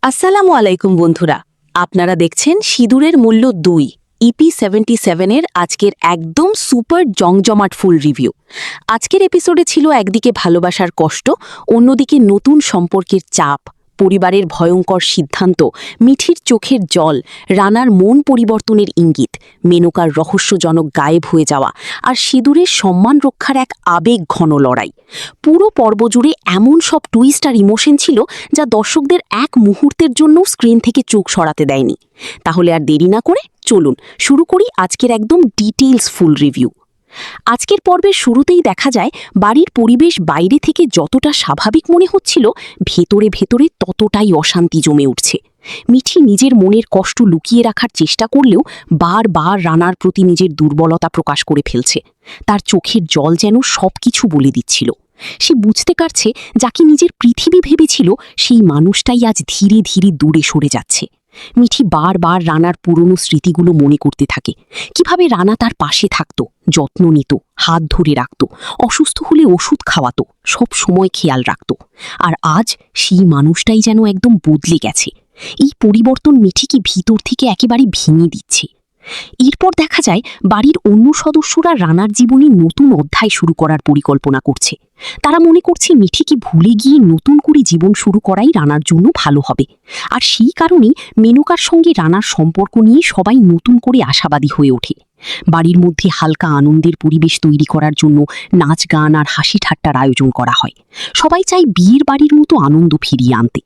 আসসালামু আলাইকুম বন্ধুরা, আপনারা দেখছেন সিঁদুরের মূল্য 2 ইপি 77 এর আজকের একদম সুপার জমজমাট ফুল রিভিউ। আজকের এপিসোডে ছিল একদিকে ভালোবাসার কষ্ট, অন্যদিকে নতুন সম্পর্কের চাপ, পরিবারের ভয়ঙ্কর সিদ্ধান্ত, মিঠির চোখের জল, রানার মন পরিবর্তনের ইঙ্গিত, মেনকার রহস্যজনক গায়েব হয়ে যাওয়া আর সিঁদুরের সম্মান রক্ষার এক আবেগ ঘন লড়াই। পুরো পর্ব জুড়ে এমন সব টুইস্ট আর ইমোশন ছিল যা দর্শকদের এক মুহূর্তের জন্য স্ক্রিন থেকে চোখ সরাতে দেয়নি। তাহলে আর দেরি না করে চলুন শুরু করি আজকের একদম ডিটেইলস ফুল রিভিউ। আজকের পর্বের শুরুতেই দেখা যায় বাড়ির পরিবেশ বাইরে থেকে যতটা স্বাভাবিক মনে হচ্ছিল, ভেতরে ভেতরে ততটাই অশান্তি জমে উঠছে। মিঠি নিজের মনের কষ্ট লুকিয়ে রাখার চেষ্টা করলেও বারবার রানার প্রতি নিজের দুর্বলতা প্রকাশ করে ফেলছে। তার চোখের জল যেন সবকিছু বলে দিচ্ছিল। সে বুঝতে পারছে যাকে নিজের পৃথিবী ভেবেছিল সেই মানুষটাই আজ ধীরে ধীরে দূরে সরে যাচ্ছে। মিঠি বারবার রানার পুরনো স্মৃতিগুলো মনে করতে থাকে। কিভাবে রানা তার পাশে থাকত, যত্ন নিত, হাত ধরে রাখত, অসুস্থ হলে ওষুধ খাওয়াতো, সব সময় খেয়াল রাখত। আর আজ সেই মানুষটাই যেন একদম বদলে গেছে। এই পরিবর্তন মিঠিকে ভিতর থেকে একেবারে ভেঙে দিচ্ছে। এরপর দেখা যায় বাড়ির অন্য সদস্যরা রানার জীবনে নতুন অধ্যায় শুরু করার পরিকল্পনা করছে। তারা মনে করছে মিঠিকে ভুলে গিয়ে নতুন করে জীবন শুরু করাই রানার জন্য ভালো হবে। আর সেই কারণেই মেনকার সঙ্গে রানার সম্পর্ক নিয়ে সবাই নতুন করে আশাবাদী হয়ে ওঠে। বাড়ির মধ্যে হালকা আনন্দের পরিবেশ তৈরি করার জন্য নাচ গান আর হাসি ঠাট্টার আয়োজন করা হয়। সবাই চায় বিয়ের বাড়ির মতো আনন্দ ফিরিয়ে আনতে।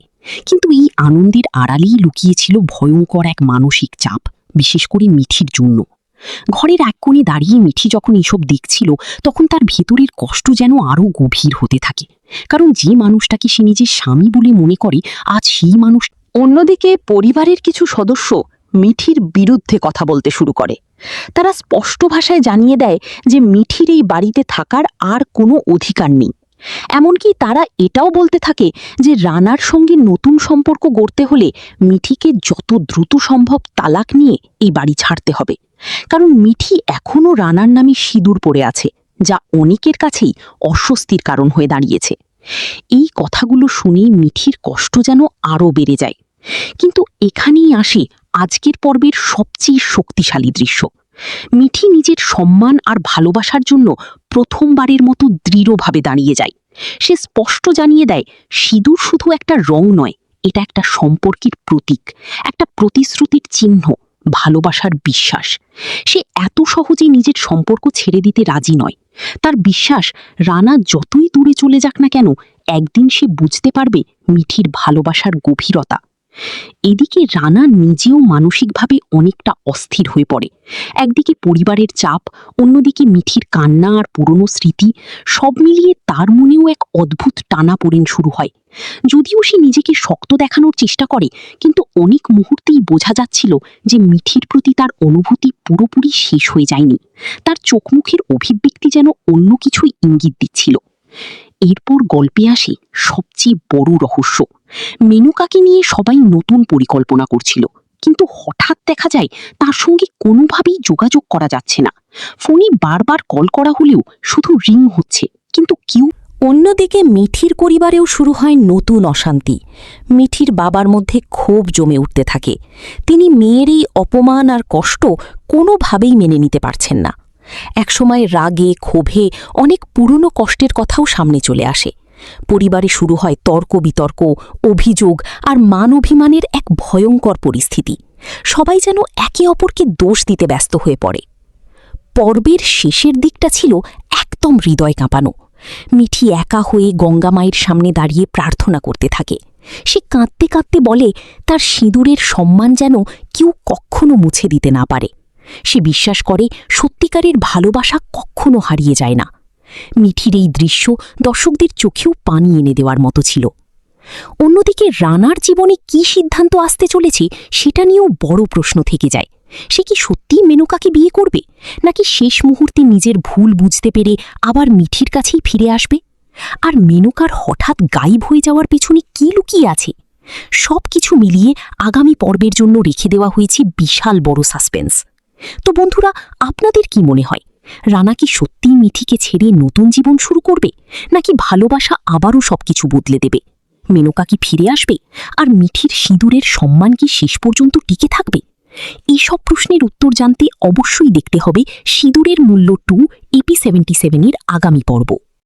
কিন্তু এই আনন্দের আড়ালেই লুকিয়েছিল ভয়ঙ্কর এক মানসিক চাপ, বিশেষ করে মিঠির জন্য। ঘরের এক কোণে দাঁড়িয়ে মিঠি যখন এসব দেখছিল, তখন তার ভেতরের কষ্ট যেন আরও গভীর হতে থাকে। কারণ যে মানুষটাকে সে নিজের স্বামী বলে মনে করে, আজ সেই মানুষ। অন্যদিকে পরিবারের কিছু সদস্য মিঠির বিরুদ্ধে কথা বলতে শুরু করে। তারা স্পষ্ট ভাষায় জানিয়ে দেয় যে মিঠির এই বাড়িতে থাকার আর কোনো অধিকার নেই। এমনকি তারা এটাও বলতে থাকে যে রানার সঙ্গে নতুন সম্পর্ক গড়তে হলে মিঠিকে যত দ্রুত সম্ভব তালাক নিয়ে এই বাড়ি ছাড়তে হবে। কারণ মিঠি এখনও রানার নামে সিঁদুর পড়ে আছে, যা অনেকের কাছেই অস্বস্তির কারণ হয়ে দাঁড়িয়েছে। এই কথাগুলো শুনে মিঠির কষ্ট যেন আরও বেড়ে যায়। কিন্তু এখানেই আসে আজকের পর্বের সবচেয়ে শক্তিশালী দৃশ্য। মিঠি নিজের সম্মান আর ভালোবাসার জন্য প্রথমবারের মতো দৃঢ়ভাবে দাঁড়িয়ে যায়। সে স্পষ্ট জানিয়ে দেয়, সিঁদুর শুধু একটা রং নয়, এটা একটা সম্পর্কের প্রতীক, একটা প্রতিশ্রুতির চিহ্ন, ভালোবাসার বিশ্বাস। সে এত সহজে নিজের সম্পর্ক ছেড়ে দিতে রাজি নয়। তার বিশ্বাস, রানা যতই দূরে চলে যাক না কেন, একদিন সে বুঝতে পারবে মিঠির ভালোবাসার গভীরতা। এদিকে রানা নিজেও মানসিকভাবে অনেকটা অস্থির হয়ে পড়ে। একদিকে পরিবারের চাপ, অন্যদিকে মিঠির কান্না আর পুরনো স্মৃতি, সব মিলিয়ে তার মনেও এক অদ্ভুত টানাপোড়েন শুরু হয়। যদিও সে নিজেকে শক্ত দেখানোর চেষ্টা করে, কিন্তু অনেক মুহূর্তেই বোঝা যাচ্ছিল যে মিঠির প্রতি তার অনুভূতি পুরোপুরি শেষ হয়ে যায়নি। তার চোখমুখের অভিব্যক্তি যেন অন্য কিছুই ইঙ্গিত দিচ্ছিল। এরপর গল্পে আসে সবচেয়ে বড় রহস্য। মেনকাকে নিয়ে সবাই নতুন পরিকল্পনা করছিল, কিন্তু হঠাৎ দেখা যায় তার সঙ্গে কোনোভাবেই যোগাযোগ করা যাচ্ছে না। ফোনে বারবার কল করা হলেও শুধু রিং হচ্ছে, কিন্তু কেউ। অন্যদিকে মিঠির পরিবারেও শুরু হয় নতুন অশান্তি। মিঠির বাবার মধ্যে ক্ষোভ জমে উঠতে থাকে। তিনি মেয়ের এই অপমান আর কষ্ট কোনোভাবেই মেনে নিতে পারছেন না। একসময় রাগে ক্ষোভে অনেক পুরনো কষ্টের কথাও সামনে চলে আসে। পরিবারে শুরু হয় তর্ক বিতর্ক, অভিযোগ আর মান অভিমানের এক ভয়ঙ্কর পরিস্থিতি। সবাই যেন একে অপরকে দোষ দিতে ব্যস্ত হয়ে পড়ে। পর্বের শেষের দিকটা ছিল একদম হৃদয় কাঁপানো। মিঠি একা হয়ে গঙ্গা মায়ের সামনে দাঁড়িয়ে প্রার্থনা করতে থাকে। সে কাঁদতে কাঁদতে বলে তার সিঁদুরের সম্মান যেন কেউ কখনো মুছে দিতে না পারে। সে বিশ্বাস করে সত্যিকারের ভালোবাসা কখনো হারিয়ে যায় না। মিঠির এই দৃশ্য দর্শকদের চোখেও পানি এনে দেওয়ার মতো ছিল। অন্যদিকে রানার জীবনে কী সিদ্ধান্ত আসতে চলেছে সেটা নিয়েও বড় প্রশ্ন থেকে যায়। সে কি সত্যিই মেনকাকে বিয়ে করবে, নাকি শেষ মুহূর্তে নিজের ভুল বুঝতে পেরে আবার মিঠির কাছেই ফিরে আসবে? আর মেনকার হঠাৎ গায়েব হয়ে যাওয়ার পেছনে কী লুকিয়ে আছে? সব কিছু মিলিয়ে আগামী পর্বের জন্য রেখে দেওয়া হয়েছে বিশাল বড় সাসপেন্স। তো বন্ধুরা, আপনাদের কি মনে হয়, রানা কি সত্যিই মিঠিকে ছেড়ে নতুন জীবন শুরু করবে, নাকি ভালোবাসা আবারও সবকিছু বদলে দেবে? মেনকা কি ফিরে আসবে? আর মিঠির সিঁদুরের সম্মান কি শেষ পর্যন্ত টিকে থাকবে? এইসব প্রশ্নের উত্তর জানতে অবশ্যই দেখতে হবে সিঁদুরের মূল্য 2 EP77 এর আগামী পর্ব।